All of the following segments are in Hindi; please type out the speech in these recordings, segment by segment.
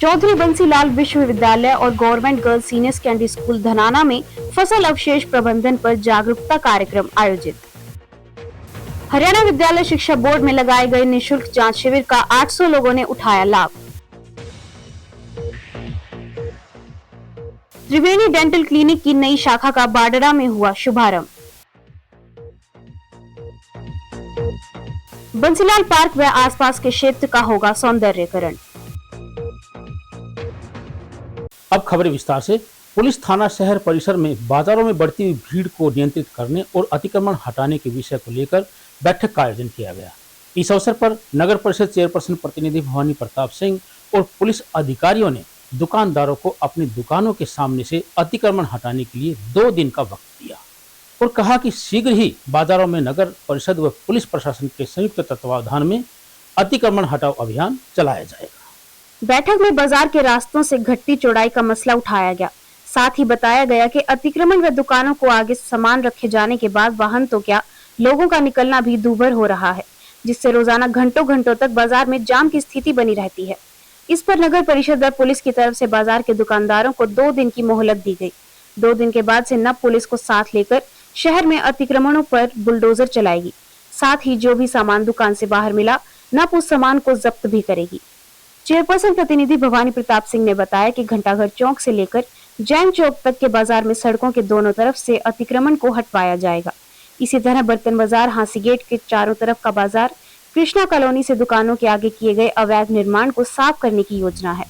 चौधरी बंसीलाल विश्वविद्यालय और government girls senior secondary school Dhanana में फसल अवशेष प्रबंधन पर जागरूकता कार्यक्रम आयोजित। हरियाणा विद्यालय शिक्षा बोर्ड में लगाए गए निःशुल्क जांच शिविर का 800 लोगों ने उठाया लाभ। त्रिवेणी डेंटल क्लिनिक की नई शाखा का बाडरा में हुआ शुभारंभ। बंसीलाल पार्क व आसपास के क्षेत्र का होगा सौंदर्यीकरण। अब खबरें विस्तार से। पुलिस थाना शहर परिसर में बाजारों में बढ़ती हुई भीड़ को नियंत्रित करने और अतिक्रमण हटाने के विषय को लेकर बैठक का आयोजन किया गया। इस अवसर पर नगर परिषद चेयरपर्सन प्रतिनिधि भवानी प्रताप सिंह और पुलिस अधिकारियों ने दुकानदारों को अपनी दुकानों के सामने से अतिक्रमण हटाने के लिए 2 दिन का वक्त दिया और कहा कि शीघ्र ही बाजारों में नगर परिषद व पुलिस प्रशासन के संयुक्त तत्वावधान में अतिक्रमण हटाओ अभियान चलाया जाएगा। बैठक में बाजार के रास्तों से घटती चौड़ाई का मसला उठाया गया। साथ ही बताया गया कि अतिक्रमण व दुकानों को आगे सामान रखे जाने के बाद वाहन तो क्या, लोगों का निकलना भी दूभर हो रहा है, जिससे रोजाना घंटों घंटों तक बाजार में जाम की स्थिति बनी रहती है। इस पर नगर परिषद व पुलिस की तरफ से बाजार के दुकानदारों को 2 दिन की मोहलत दी गई। 2 दिन के बाद से न पुलिस को साथ लेकर शहर में अतिक्रमणों पर बुलडोजर चलाएगी, साथ ही जो भी सामान दुकान से बाहर मिला न उस सामान को जब्त भी करेगी। चेयरपर्सन प्रतिनिधि भवानी प्रताप सिंह ने बताया कि घंटाघर चौक से लेकर जैन चौक तक के बाजार में सड़कों के दोनों तरफ से अतिक्रमण को हटवाया जाएगा। इसी तरह बर्तन बाजार, हांसी गेट के चारों तरफ का बाजार, कृष्णा कॉलोनी से दुकानों के आगे किए गए अवैध निर्माण को साफ करने की योजना है।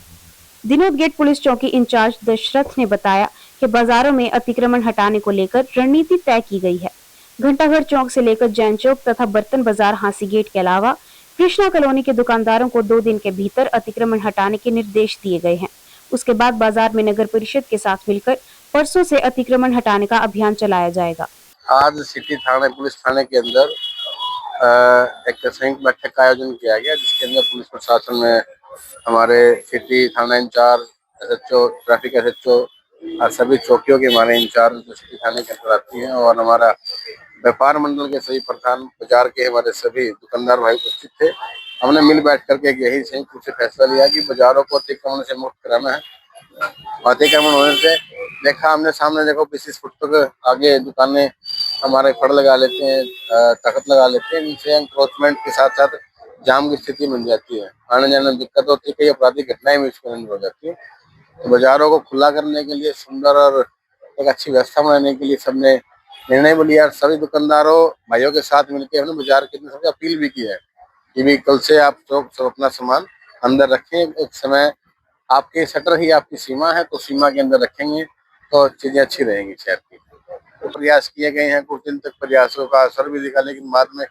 दिनोद गेट पुलिस चौकी इंचार्ज दशरथ ने बताया कि बाजारों में अतिक्रमण हटाने को लेकर रणनीति तय की गई है। घंटाघर चौक से लेकर जैन चौक तथा बर्तन बाजार, हांसी गेट के अलावा कृष्णा कॉलोनी के दुकानदारों को 2 दिन के भीतर अतिक्रमण हटाने के निर्देश दिए गए हैं। उसके बाद बाजार में नगर परिषद के साथ मिलकर परसों से अतिक्रमण हटाने का अभियान चलाया जाएगा। आज सिटी थाने पुलिस थाने के अंदर एक संयुक्त बैठक का आयोजन किया गया, जिसके अंदर पुलिस प्रशासन में हमारे सिटी थाना इंचार्ज, SHO, ट्रैफिक SHO और सभी चौकियों के हमारे इंचार्ज जो सिटी थाने के अंदर आती हैं, और हमारा व्यापार मंडल के सभी प्रधान, बाजार के हमारे सभी दुकानदार भाई उपस्थित थे। हमने मिल बैठ करके यही संयुक्त रूप से फैसला लिया कि बाजारों को अतिक्रमण से मुक्त कराना है। अतिक्रमण होने से देखा हमने सामने, देखो 20 फुट तक आगे दुकानें हमारे फड़ लगा लेते हैं, तख्त लगा लेते हैं, जिनसे एंक्रोचमेंट के साथ साथ जाम की स्थिति बन जाती है, आने जाने में दिक्कत होती है, कई आपराधिक घटनाएं भी इसके अंदर हो जाती है। तो बाजारों को खुला करने के लिए, सुंदर और एक अच्छी व्यवस्था बनाने के लिए सबने निर्णय भी लिया। सभी दुकानदारों भाइयों के साथ मिलकर हमने बाजार के सबसे अपील भी की है कि भी कल से आप सब अपना सामान अंदर रखें। एक समय आपके शटर ही आपकी सीमा है, तो सीमा के अंदर रखेंगे तो चीजें अच्छी रहेंगी शहर की। तो प्रयास किए गए हैं, कुछ दिन तक प्रयासों का असर भी दिखा, लेकिन बाद में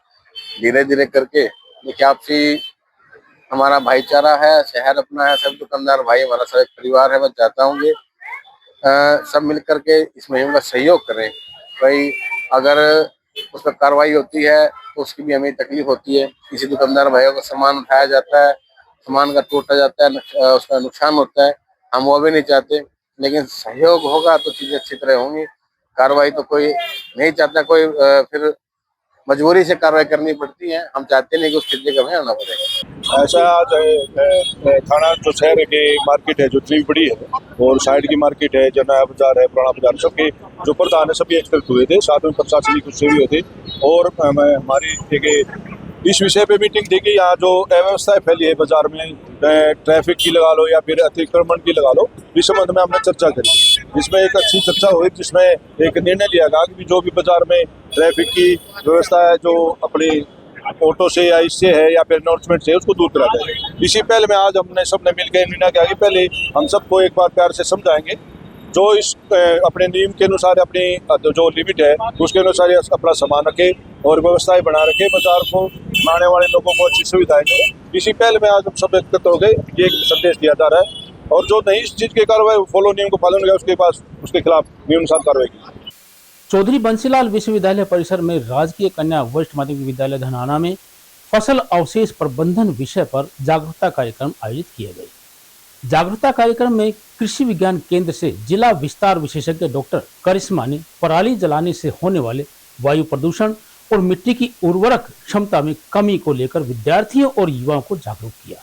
धीरे धीरे करके देखिए आपसी हमारा भाईचारा है, शहर अपना है, सब दुकानदार भाई हमारा सब एक परिवार है। मैं चाहता हूँ कि सब मिल करके इस मुहिम का सहयोग करें। भाई अगर उस पर कार्रवाई होती है तो उसकी भी हमें तकलीफ होती है। किसी दुकानदार भाइयों का सामान उठाया जाता है, सामान का टूटा जाता है, उसका नुकसान होता है, हम वो भी नहीं चाहते। लेकिन सहयोग होगा तो चीजें अच्छी तरह होंगी। कार्रवाई तो कोई नहीं चाहता, कोई फिर मजबूरी से कार्रवाई करनी पड़ती है। हम चाहते नहीं कि उस स्थिति का हमें आना पड़ेगा। ऐसा आज थाना जो शहर की मार्केट है, जो इतनी बड़ी है, और साइड की मार्केट है, जो नया बाजार है, पुराना बाजार, सबके जो प्रधान है सभी एकत्रित हुए थे। साथ में प्रशासनिक कुछ भी हुए थे, और हमारी एक इस विषय पे मीटिंग थी कि यहाँ जो अव्यवस्थाएं फैली है बाजार में, ट्रैफिक की लगा लो या फिर अतिक्रमण की लगा लो, इस संबंध में हमने चर्चा करी, जिसमें एक अच्छी चर्चा हुई, जिसमें एक निर्णय लिया गया कि जो भी बाजार में ट्रैफिक की व्यवस्था है, जो अपनी ऑटो से या इससे है या फिर अनाउंसमेंट से, उसको दूर करा जाए। इसी पहले में आज हमने सबने मिलकर निर्णय किया कि पहले हम सबको एक बार प्यार से समझाएंगे, जो इस अपने नियम के अनुसार, अपनी जो लिमिट है उसके अनुसार अपना सामान रखे और व्यवस्थाएं बना रखे, बाजार को आने वाले लोगों को अच्छी सुविधाएं दें। इसी पहले में आज हम सब एकत्र हो गए, ये एक संदेश दिया जा रहा है, और जो नहीं इस चीज के कार्रवाई फॉलो नियम को पालन किया उसके खिलाफ नियमानुसार कार्रवाई की। चौधरी बंसीलाल विश्वविद्यालय परिसर में राजकीय कन्या वरिष्ठ माध्यमिक विद्यालय धनाना में फसल अवशेष प्रबंधन विषय पर जागरूकता कार्यक्रम आयोजित किए गए। जागरूकता कार्यक्रम में कृषि विज्ञान केंद्र से जिला विस्तार विशेषज्ञ डॉक्टर करिश्मा ने पराली जलाने से होने वाले वायु प्रदूषण और मिट्टी की उर्वरक क्षमता में कमी को लेकर विद्यार्थियों और युवाओं को जागरूक किया।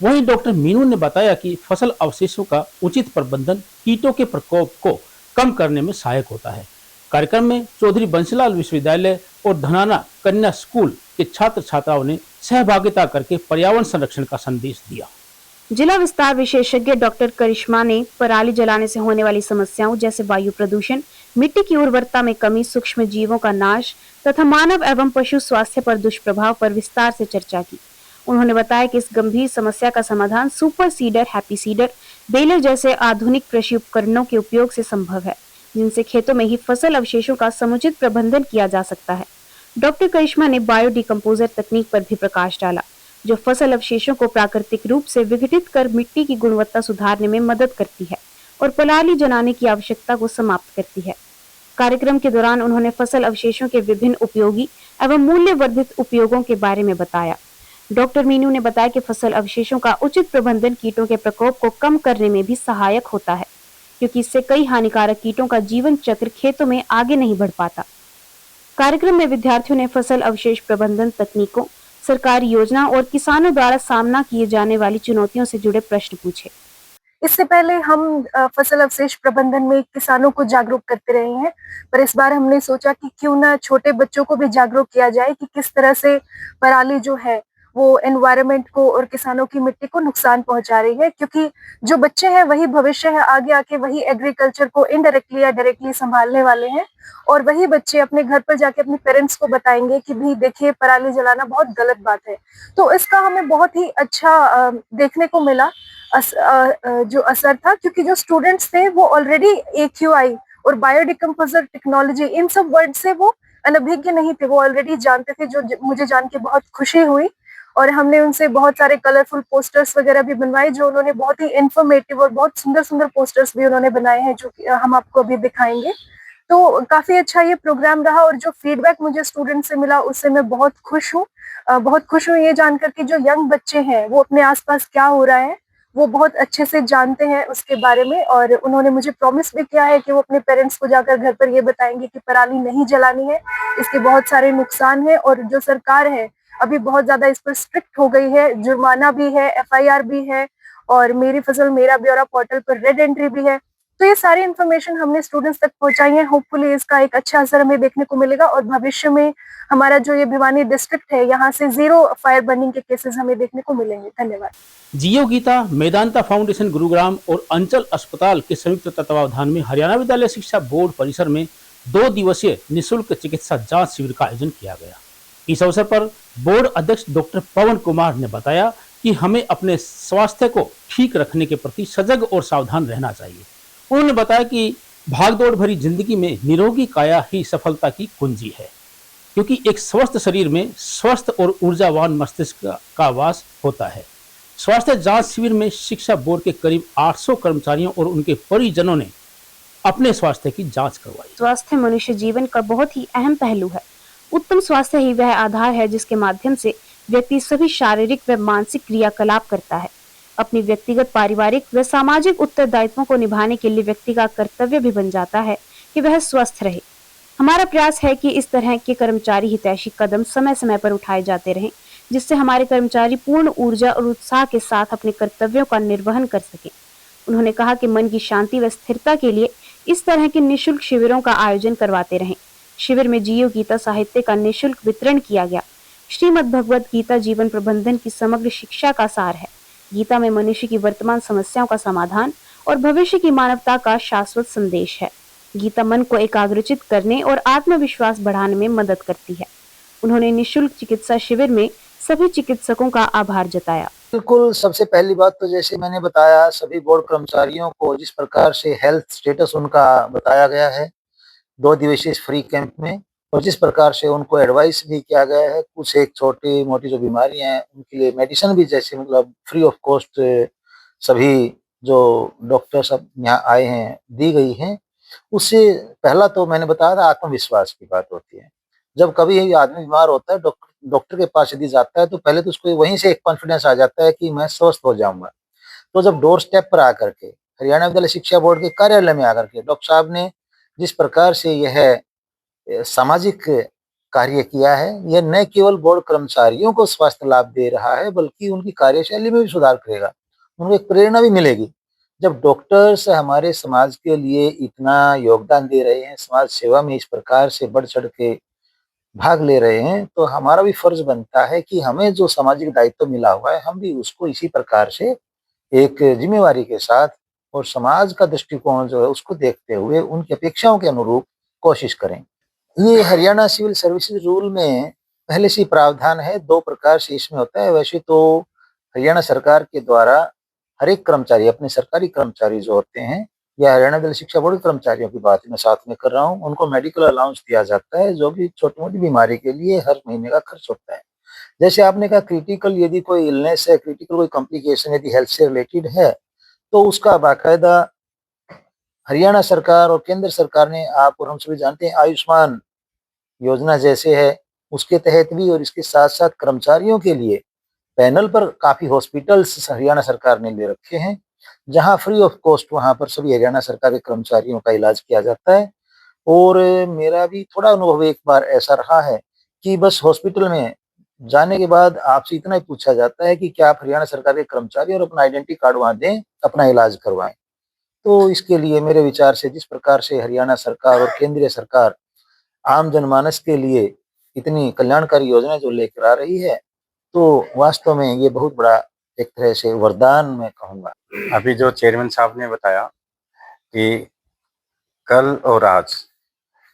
वहीं डॉक्टर मीनू ने बताया कि फसल अवशेषों का उचित प्रबंधन कीटों के प्रकोप को कम करने में सहायक होता है। कार्यक्रम में चौधरी बंसीलाल विश्वविद्यालय और धनाना कन्या स्कूल के छात्र छात्राओं ने सहभागिता करके पर्यावरण संरक्षण का संदेश दिया। जिला विस्तार विशेषज्ञ डॉक्टर करिश्मा ने पराली जलाने से होने वाली समस्याओं जैसे वायु प्रदूषण, मिट्टी की उर्वरता में कमी, सूक्ष्म जीवों का नाश तथा मानव एवं पशु स्वास्थ्य पर दुष्प्रभाव पर विस्तार से चर्चा की। उन्होंने बताया कि इस गंभीर समस्या का समाधान super seeder, happy seeder, baler जैसे आधुनिक कृषि उपकरणों के उपयोग से संभव है, जिनसे खेतों में ही फसल अवशेषों का समुचित प्रबंधन किया जा सकता है। डॉक्टर करिश्मा ने बायो डिकम्पोजर तकनीक पर भी प्रकाश डाला, जो फसल अवशेषों को प्राकृतिक रूप से विघटित कर मिट्टी की गुणवत्ता सुधारने में मदद करती है और पराली जलाने की आवश्यकता को समाप्त करती है। कार्यक्रम के दौरान उन्होंने फसल अवशेषों के विभिन्न उपयोगी एवं मूल्यवर्धित उपयोगों के बारे में बताया। डॉक्टर मीनू ने बताया कि फसल अवशेषों का उचित प्रबंधन कीटों के प्रकोप को कम करने में भी सहायक होता है, क्योंकि इससे कई हानिकारक कीटों का जीवन चक्र खेतों में आगे नहीं बढ़ पाता। कार्यक्रम में विद्यार्थियों ने फसल अवशेष प्रबंधन तकनीकों, सरकारी योजना और किसानों द्वारा सामना किए जाने वाली चुनौतियों से जुड़े प्रश्न पूछे। इससे पहले हम फसल अवशेष प्रबंधन में किसानों को जागरूक करते रहे हैं, पर इस बार हमने सोचा कि क्यों ना छोटे बच्चों को भी जागरूक किया जाए कि किस तरह से पराली जो है वो एनवायरनमेंट को और किसानों की मिट्टी को नुकसान पहुंचा रही है, क्योंकि जो बच्चे हैं वही भविष्य है, आगे आके वही एग्रीकल्चर को इनडायरेक्टली या डायरेक्टली संभालने वाले हैं और वही बच्चे अपने घर पर जाके अपने पेरेंट्स को बताएंगे कि भाई देखिए पराली जलाना बहुत गलत बात है। तो इसका हमें बहुत ही अच्छा देखने को मिला जो असर था, क्योंकि जो स्टूडेंट्स थे वो ऑलरेडी AQI और बायोडिकम्पोजर टेक्नोलॉजी इन सब वर्ड से वो अनभिज्ञ नहीं थे, वो ऑलरेडी जानते थे, जो मुझे जान के बहुत खुशी हुई। और हमने उनसे बहुत सारे कलरफुल पोस्टर्स वगैरह भी बनवाए, जो उन्होंने बहुत ही इंफॉर्मेटिव और बहुत सुंदर सुंदर पोस्टर्स भी उन्होंने बनाए हैं, जो कि हम आपको अभी दिखाएंगे। तो काफी अच्छा ये प्रोग्राम रहा और जो फीडबैक मुझे स्टूडेंट से मिला उससे मैं बहुत खुश हूँ। बहुत खुश हूँ ये जानकर कि जो यंग बच्चे हैं वो अपने आसपास क्या हो रहा है वो बहुत अच्छे से जानते हैं उसके बारे में, और उन्होंने मुझे प्रॉमिस भी किया है कि वो अपने पेरेंट्स को जाकर घर पर ये बताएंगे कि पराली नहीं जलानी है, इसके बहुत सारे नुकसान है। और जो सरकार है अभी बहुत ज्यादा इस पर स्ट्रिक्ट हो गई है, जुर्माना भी है, FIR भी है और मेरी फसल मेरा ब्यौरा पोर्टल पर रेड एंट्री भी है। तो ये सारी इन्फॉर्मेशन हमने स्टूडेंट्स तक पहुंचाई है। होपफुली इसका एक अच्छा असर हमें देखने को मिलेगा और भविष्य में हमारा जो ये भिवानी डिस्ट्रिक्ट है यहाँ से 0 फायर बर्निंग के केसेस हमें देखने को मिलेंगे। धन्यवाद। जियो गीता, मेदांता फाउंडेशन गुरुग्राम और अंचल अस्पताल के संयुक्त तत्वावधान में हरियाणा विद्यालय शिक्षा बोर्ड परिसर में 2 दिवसीय निःशुल्क चिकित्सा जांच शिविर का आयोजन किया गया। इस अवसर पर बोर्ड अध्यक्ष डॉक्टर पवन कुमार ने बताया कि हमें अपने स्वास्थ्य को ठीक रखने के प्रति सजग और सावधान रहना चाहिए। उन्होंने बताया कि भागदौड़ भरी जिंदगी में निरोगी काया ही सफलता की कुंजी है, क्योंकि एक स्वस्थ शरीर में स्वस्थ और ऊर्जावान मस्तिष्क का वास होता है। स्वास्थ्य जांच शिविर में शिक्षा बोर्ड के करीब 800 कर्मचारियों और उनके परिजनों ने अपने स्वास्थ्य की जांच करवाई। स्वास्थ्य मनुष्य जीवन का बहुत ही अहम पहलू है। उत्तम स्वास्थ्य ही वह आधार है जिसके माध्यम से व्यक्ति सभी शारीरिक व मानसिक क्रियाकलाप करता है। अपनी व्यक्तिगत, पारिवारिक व सामाजिक उत्तरदायित्वों को निभाने के लिए व्यक्ति का कर्तव्य भी बन जाता है कि वह स्वस्थ रहे। हमारा प्रयास है कि इस तरह के कर्मचारी हितैषी कदम समय समय पर उठाए जाते रहें, जिससे हमारे कर्मचारी पूर्ण ऊर्जा और उत्साह के साथ अपने कर्तव्यों का निर्वहन कर सकें। उन्होंने कहा कि मन की शांति व स्थिरता के लिए इस तरह के निःशुल्क शिविरों का आयोजन करवाते रहें। शिविर में जियो गीता साहित्य का निःशुल्क वितरण किया गया। श्रीमद् भगवत गीता जीवन प्रबंधन की समग्र शिक्षा का सार है। गीता में मनुष्य की वर्तमान समस्याओं का समाधान और भविष्य की मानवता का शाश्वत संदेश है। गीता मन को एकाग्रचित करने और आत्मविश्वास बढ़ाने में मदद करती है। उन्होंने निःशुल्क चिकित्सा शिविर में सभी चिकित्सकों का आभार जताया। बिल्कुल, सबसे पहली बात तो जैसे मैंने बताया, सभी बोर्ड कर्मचारियों को जिस प्रकार से हेल्थ स्टेटस उनका बताया गया है 2 दिवसीय फ्री कैंप में, और जिस प्रकार से उनको एडवाइस भी किया गया है, कुछ एक छोटी मोटी जो बीमारियां हैं उनके लिए मेडिसिन भी जैसे मतलब फ्री ऑफ कॉस्ट सभी जो डॉक्टर सब यहाँ आए हैं दी गई हैं। उससे पहला तो मैंने बताया था आत्मविश्वास की बात होती है। जब कभी आदमी बीमार होता है डॉक्टर के पास यदि जाता है तो पहले तो उसको वहीं से एक कॉन्फिडेंस आ जाता है कि मैं स्वस्थ हो जाऊंगा। तो जब डोर स्टेप पर आकर के हरियाणा विद्यालय शिक्षा बोर्ड के कार्यालय में आकर के डॉक्टर साहब ने जिस प्रकार से यह सामाजिक कार्य किया है। यह न केवल बोर्ड कर्मचारियों को स्वास्थ्य लाभ दे रहा है बल्कि उनकी कार्यशैली में भी सुधार करेगा, उनको एक प्रेरणा भी मिलेगी। जब डॉक्टर्स हमारे समाज के लिए इतना योगदान दे रहे हैं, समाज सेवा में इस प्रकार से बढ़ चढ़ के भाग ले रहे हैं, तो हमारा भी फर्ज बनता है कि हमें जो सामाजिक दायित्व मिला हुआ है हम भी उसको इसी प्रकार से एक जिम्मेवारी के साथ और समाज का दृष्टिकोण जो है उसको देखते हुए उनकी अपेक्षाओं के अनुरूप कोशिश करें। ये हरियाणा सिविल सर्विसेज रूल में पहले से ही प्रावधान है, 2 प्रकार से इसमें होता है। वैसे तो हरियाणा सरकार के द्वारा हर एक कर्मचारी, अपने सरकारी कर्मचारी जो होते हैं या हरियाणा विद्यालय शिक्षा बोर्ड के कर्मचारियों की बात मैं साथ में कर रहा हूँ, उनको मेडिकल अलाउंस दिया जाता है जो कि छोटी मोटी बीमारी के लिए हर महीने का खर्च होता है। जैसे आपने कहा क्रिटिकल यदि कोई इलनेस है, क्रिटिकल कोई कॉम्प्लिकेशन यदि हेल्थ से रिलेटेड है तो उसका बाकायदा हरियाणा सरकार और केंद्र सरकार ने, आप और हम सभी जानते हैं, आयुष्मान योजना जैसे है उसके तहत भी और इसके साथ साथ कर्मचारियों के लिए पैनल पर काफी हॉस्पिटल्स हरियाणा सरकार ने ले रखे हैं जहां फ्री ऑफ कॉस्ट वहां पर सभी हरियाणा सरकार के कर्मचारियों का इलाज किया जाता है। और मेरा भी थोड़ा अनुभव एक बार ऐसा रहा है कि बस हॉस्पिटल में जाने के बाद आपसे इतना ही पूछा जाता है कि क्या आप हरियाणा सरकार के कर्मचारी और अपना आइडेंटिटी कार्ड वहां दें, अपना इलाज करवाएं। तो इसके लिए मेरे विचार से जिस प्रकार से हरियाणा सरकार और केंद्रीय सरकार आम जनमानस के लिए इतनी कल्याणकारी योजना जो लेकर आ रही है, तो वास्तव में ये बहुत बड़ा एक तरह से वरदान मैं कहूँगा। अभी जो चेयरमैन साहब ने बताया कि कल और आज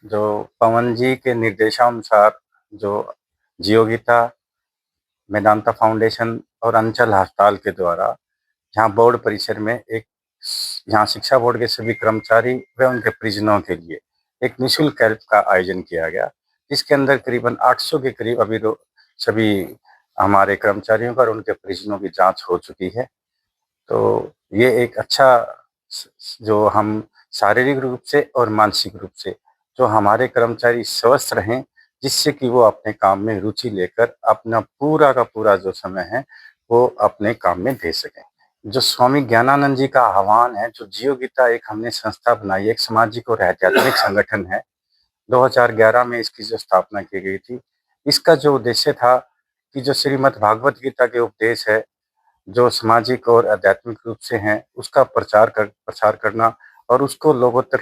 जो पवन जी के निर्देशानुसार जो जियो गीता, मेदांता फाउंडेशन और अंचल अस्पताल के द्वारा यहाँ बोर्ड परिसर में यहाँ शिक्षा बोर्ड के सभी कर्मचारी व उनके परिजनों के लिए एक निःशुल्क कैंप का आयोजन किया गया, जिसके अंदर करीबन 800 के करीब अभी सभी हमारे कर्मचारियों का और उनके परिजनों की जांच हो चुकी है। तो ये एक अच्छा, जो हम शारीरिक रूप से और मानसिक रूप से जो हमारे कर्मचारी स्वस्थ रहें, जिससे कि वो अपने काम में रुचि लेकर अपना पूरा का पूरा जो समय है वो अपने काम में दे सकें। जो स्वामी ज्ञानानंद जी का आह्वान है, जो जियो गीता एक हमने संस्था बनाई, एक सामाजिक और आध्यात्मिक संगठन है, 2011 में इसकी जो स्थापना की गई थी। इसका जो उद्देश्य था कि जो श्रीमद् भागवत गीता के उपदेश है जो सामाजिक और आध्यात्मिक रूप से हैं, उसका प्रचार करना और उसको लोगों तक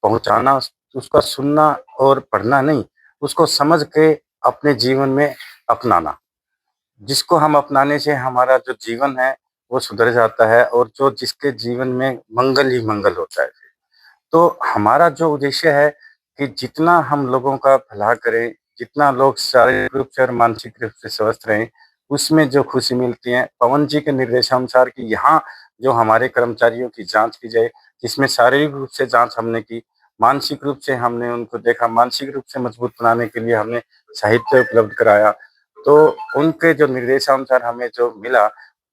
पहुंचाना, उसका सुनना और पढ़ना नहीं, उसको समझ के अपने जीवन में अपनाना, जिसको हम अपनाने से हमारा जो जीवन है वो सुधर जाता है और जो जिसके जीवन में मंगल ही मंगल होता है। तो हमारा जो उद्देश्य है कि जितना हम लोगों का भला करें, जितना लोग शारीरिक रूप से और मानसिक रूप से स्वस्थ रहें, उसमें जो खुशी मिलती है, पवन जी के निर्देशानुसार कि यहाँ जो हमारे कर्मचारियों की जांच की जाए, जिसमें शारीरिक रूप से जांच हमने की, मानसिक रूप से हमने उनको देखा, मानसिक रूप से मजबूत बनाने के लिए हमने साहित्य उपलब्ध कराया। तो उनके जो निर्देशानुसार हमें जो मिला,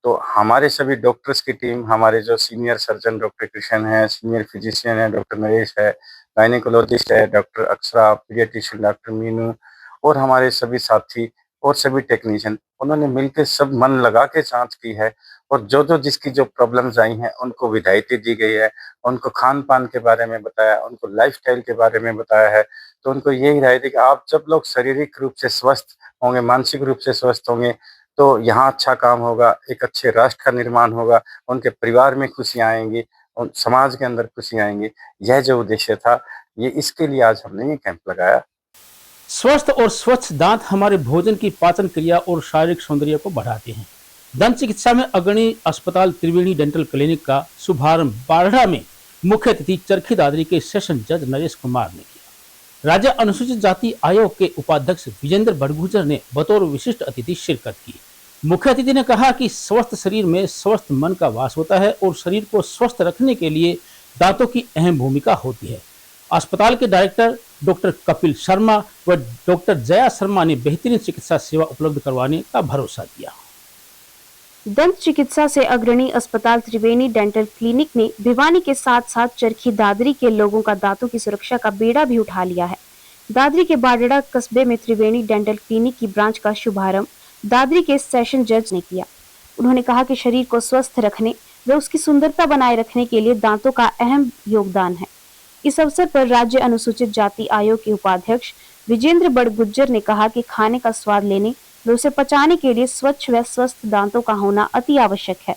तो हमारे सभी डॉक्टर्स की टीम, हमारे जो सीनियर सर्जन डॉक्टर कृष्ण है, सीनियर फिजिशियन है डॉक्टर नरेश है, गायनेकोलॉजिस्ट है doctor Akshara, paediatrician doctor Meenu और हमारे सभी साथी और सभी टेक्नीशियन, उन्होंने मिलकर सब मन लगा के जांच की है और जो जिसकी जो प्रॉब्लम्स आई हैं उनको विधायती दी गई है, उनको खान पान के बारे में बताया, उनको लाइफस्टाइल के बारे में बताया है। तो उनको यही राय थी कि आप जब लोग शारीरिक रूप से स्वस्थ होंगे, मानसिक रूप से स्वस्थ होंगे, तो यहाँ अच्छा काम होगा, एक अच्छे राष्ट्र का निर्माण होगा, उनके परिवार में खुशियाँ आएंगी और समाज के अंदर खुशियाँ आएंगी। यह जो उद्देश्य था, ये इसके लिए आज हमने ये कैंप लगाया। स्वस्थ और स्वच्छ दांत हमारे भोजन की पाचन क्रिया और शारीरिक सौंदर्य को बढ़ाते हैं। दंत चिकित्सा में अग्रणी अस्पताल त्रिवेणी डेंटल क्लिनिक का शुभारंभ बारड़ा में मुख्य अतिथि चरखी दादरी के सेशन जज नरेश कुमार ने किया। राज्य अनुसूचित जाति आयोग के उपाध्यक्ष विजेंद्र बड़गुजर ने बतौर विशिष्ट अतिथि शिरकत की। मुख्य अतिथि ने कहा कि स्वस्थ शरीर में स्वस्थ मन का वास होता है और शरीर को स्वस्थ रखने के लिए दांतों की अहम भूमिका होती है। अस्पताल के डायरेक्टर डॉक्टर कपिल शर्मा व डॉक्टर जया शर्मा ने बेहतरीन चिकित्सा सेवा उपलब्ध करवाने का भरोसा दिया। दंत चिकित्सा से अग्रणी अस्पताल त्रिवेणी डेंटल क्लिनिक ने भिवानी के साथ साथ चरखी दादरी के लोगों का दांतों की सुरक्षा का बेड़ा भी उठा लिया है। दादरी के बारड़ा कस्बे में त्रिवेणी डेंटल क्लिनिक की ब्रांच का शुभारंभ दादरी के सेशन जज ने किया। उन्होंने कहा कि शरीर को स्वस्थ रखने व उसकी सुंदरता बनाए रखने के लिए दांतों का अहम योगदान है। इस अवसर पर राज्य अनुसूचित जाति आयोग के उपाध्यक्ष विजेंद्र बड़गुज्जर ने कहा कि खाने का स्वाद लेने व उसे पचाने के लिए स्वच्छ व स्वस्थ दांतों का होना अति आवश्यक है।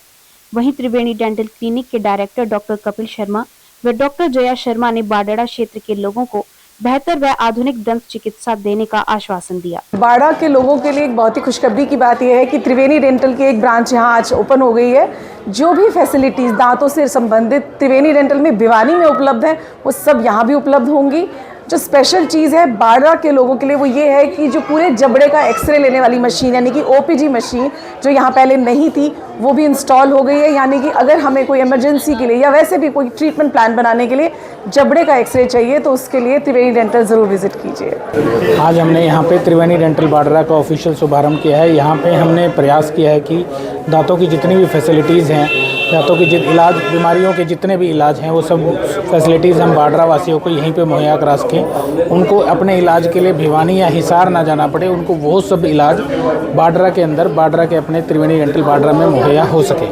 वहीं त्रिवेणी डेंटल क्लिनिक के डायरेक्टर डॉक्टर कपिल शर्मा व डॉक्टर जया शर्मा ने बाडड़ा क्षेत्र के लोगों को बेहतर व आधुनिक दंत चिकित्सा देने का आश्वासन दिया। बाड़ा के लोगों के लिए एक बहुत ही खुशखबरी की बात यह है कि त्रिवेणी डेंटल की एक ब्रांच यहाँ आज ओपन हो गई है। जो भी फैसिलिटीज़ दांतों से संबंधित त्रिवेणी डेंटल में भिवानी में उपलब्ध है वो सब यहाँ भी उपलब्ध होंगी। जो स्पेशल चीज़ है बाड़ा के लोगों के लिए वो ये है कि जो पूरे जबड़े का एक्सरे लेने वाली मशीन यानी कि ओपीजी मशीन जो यहाँ पहले नहीं थी वो भी इंस्टॉल हो गई है। यानी कि अगर हमें कोई इमरजेंसी के लिए या वैसे भी कोई ट्रीटमेंट प्लान बनाने के लिए जबड़े का एक्सरे चाहिए तो उसके लिए त्रिवेणी डेंटल ज़रूर विजिट कीजिए। आज हमने यहाँ पे त्रिवेणी डेंटल बाडरा का ऑफिशियल शुभारंभ किया है। यहाँ पे हमने प्रयास किया है कि दांतों की जितनी भी फैसिलिटीज़ हैं, दांतों की इलाज, बीमारियों के जितने भी इलाज हैं वो सब फैसिलिटीज़ हम बाडरा वासियों को यहीं पे मुहैया करा सकें। उनको अपने इलाज के लिए भिवानी या हिसार ना जाना पड़े, उनको वो सब इलाज बाडरा के अंदर, बाडरा के अपने त्रिवेणी डेंटल बाडरा में मुहैया हो सके।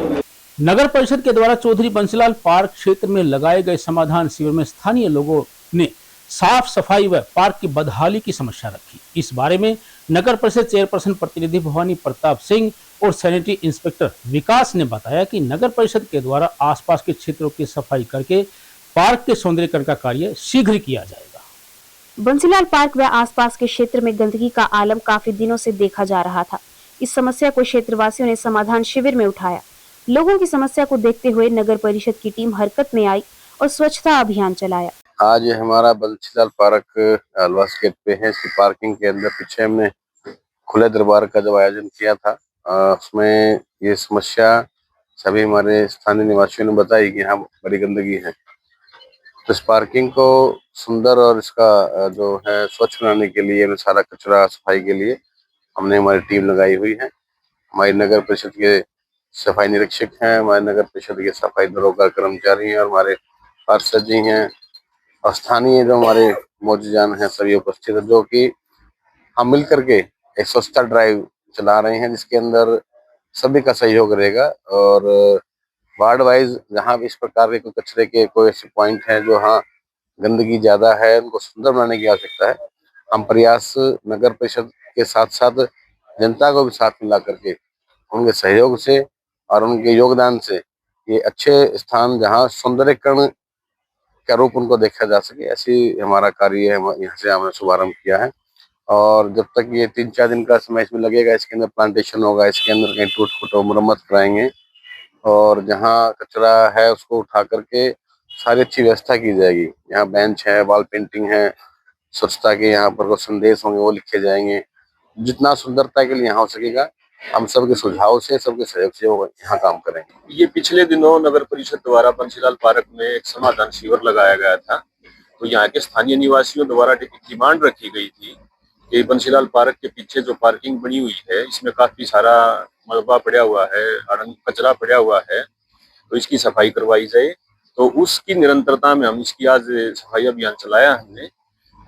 नगर परिषद के द्वारा चौधरी बंसीलाल पार्क क्षेत्र में लगाए गए समाधान शिविर में स्थानीय लोगों ने साफ सफाई व पार्क की बदहाली की समस्या रखी। इस बारे में नगर परिषद चेयरपर्सन प्रतिनिधि भवानी प्रताप सिंह और सैनिटरी इंस्पेक्टर विकास ने बताया कि नगर परिषद के द्वारा आसपास के क्षेत्रों की सफाई करके पार्क के सौंदर्यीकरण का कार्य शीघ्र किया जाएगा। बंसीलाल पार्क व आसपास के क्षेत्र में गंदगी का आलम काफी दिनों से देखा जा रहा था। इस समस्या को क्षेत्रवासियों ने समाधान शिविर में उठाया। लोगों की समस्या को देखते हुए नगर परिषद की टीम हरकत में आई और स्वच्छता अभियान चलाया। आज हमारा बंसीलाल पार्क अलवास गेट पे है। इसकी पार्किंग के अंदर पीछे हमने खुले दरबार का जब आयोजन किया था उसमें ये समस्या सभी हमारे स्थानीय निवासियों ने बताई कि यहाँ बड़ी गंदगी है। तो इस पार्किंग को सुंदर और इसका जो है स्वच्छ बनाने के लिए, सारा कचरा सफाई के लिए हमने हमारी टीम लगाई हुई है। हमारी नगर परिषद के सफाई निरीक्षक हैं, हमारे नगर परिषद के सफाई दरोगा कर्मचारी हैं और हमारे पार्षद जी हैं और स्थानीय जो हमारे मौजूदान हैं सभी उपस्थित है, जो कि हम मिल करके एक स्वच्छता ड्राइव चला रहे हैं जिसके अंदर सभी का सहयोग रहेगा। और वार्ड वाइज जहाँ भी इस प्रकार के कोई कचरे के कोई ऐसे पॉइंट हैं जो हाँ गंदगी ज्यादा है, उनको सुंदर बनाने की आवश्यकता है। हम प्रयास नगर परिषद के साथ साथ जनता को भी साथ मिला करके उनके सहयोग से और उनके योगदान से ये अच्छे स्थान जहाँ सौंदर्यीकरण का रूप उनको देखा जा सके, ऐसी हमारा कार्य है। यहाँ से हमने शुभारंभ किया है और जब तक ये 3-4 दिन का समय इसमें लगेगा, इसके अंदर प्लांटेशन होगा, इसके अंदर कहीं टूट फूट मरम्मत कराएंगे और जहाँ कचरा है उसको उठा करके सारी अच्छी व्यवस्था की जाएगी। यहाँ बेंच है, वॉल पेंटिंग है, स्वच्छता के यहाँ पर कुछ संदेश होंगे वो लिखे जाएंगे। जितना सुंदरता के लिए यहाँ हो सकेगा हम सबके सुझाव से, सबके सहयोग से यहाँ काम करेंगे। ये पिछले दिनों नगर परिषद द्वारा बंसीलाल पार्क में एक समाधान शिविर लगाया गया था। तो यहाँ के स्थानीय निवासियों द्वारा डिमांड रखी गई थी कि बंसीलाल पार्क के पीछे जो पार्किंग बनी हुई है इसमें काफी सारा मलबा पड़ा हुआ है, कचरा पड़ा हुआ है, तो इसकी सफाई करवाई जाए। तो उसकी निरंतरता में हम इसकी आज सफाई अभियान चलाया हमने।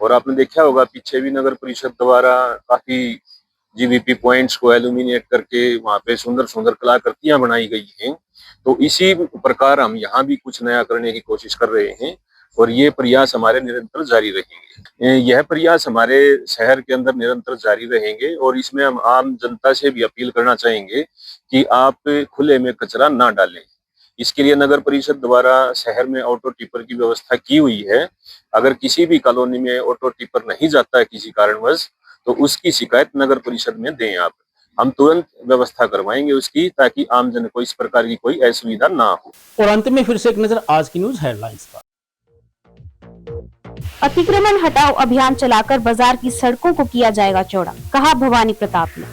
और आपने देखा होगा पीछे भी नगर परिषद द्वारा काफी जीवीपी पॉइंट्स को एल्यूमिनेट करके वहाँ पे सुंदर सुंदर कलाकृतियां बनाई गई हैं। तो इसी प्रकार हम यहाँ भी कुछ नया करने की कोशिश कर रहे हैं और ये प्रयास हमारे निरंतर जारी रहेंगे। यह प्रयास हमारे शहर के अंदर निरंतर जारी रहेंगे और इसमें हम आम जनता से भी अपील करना चाहेंगे कि आप खुले में कचरा ना डालें। इसके लिए नगर परिषद द्वारा शहर में ऑटो टिपर की व्यवस्था की हुई है। अगर किसी भी कॉलोनी में ऑटो टिपर नहीं जाता है किसी कारणवश तो उसकी शिकायत नगर परिषद में दें आप। हम तुरंत व्यवस्था करवाएंगे उसकी, ताकि आमजन को इस प्रकार की कोई असुविधा ना हो। और अंत में फिर से एक नजर आज की न्यूज हेडलाइंस पर। अतिक्रमण हटाओ अभियान चलाकर बाजार की सड़कों को किया जाएगा चौड़ा, कहा भवानी प्रताप ने।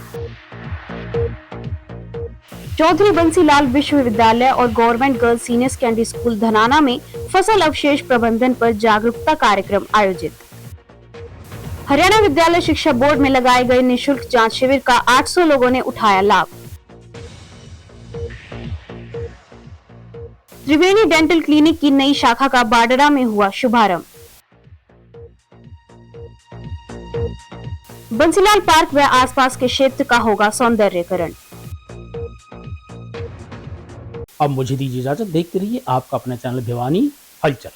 चौधरी बंसीलाल विश्वविद्यालय और government girls senior secondary school Dhanana में फसल अवशेष प्रबंधन पर जागरूकता कार्यक्रम आयोजित। हरियाणा विद्यालय शिक्षा बोर्ड में लगाए गए निःशुल्क जांच शिविर का 800 लोगों ने उठाया लाभ। त्रिवेणी डेंटल क्लिनिक की नई शाखा का बाडरा में हुआ शुभारंभ। बंसीलाल पार्क व आसपास के क्षेत्र का होगा सौंदर्यीकरण। अब मुझे दीजिए इजाजत। देखते रहिए आपका अपना चैनल भिवानी हलचल।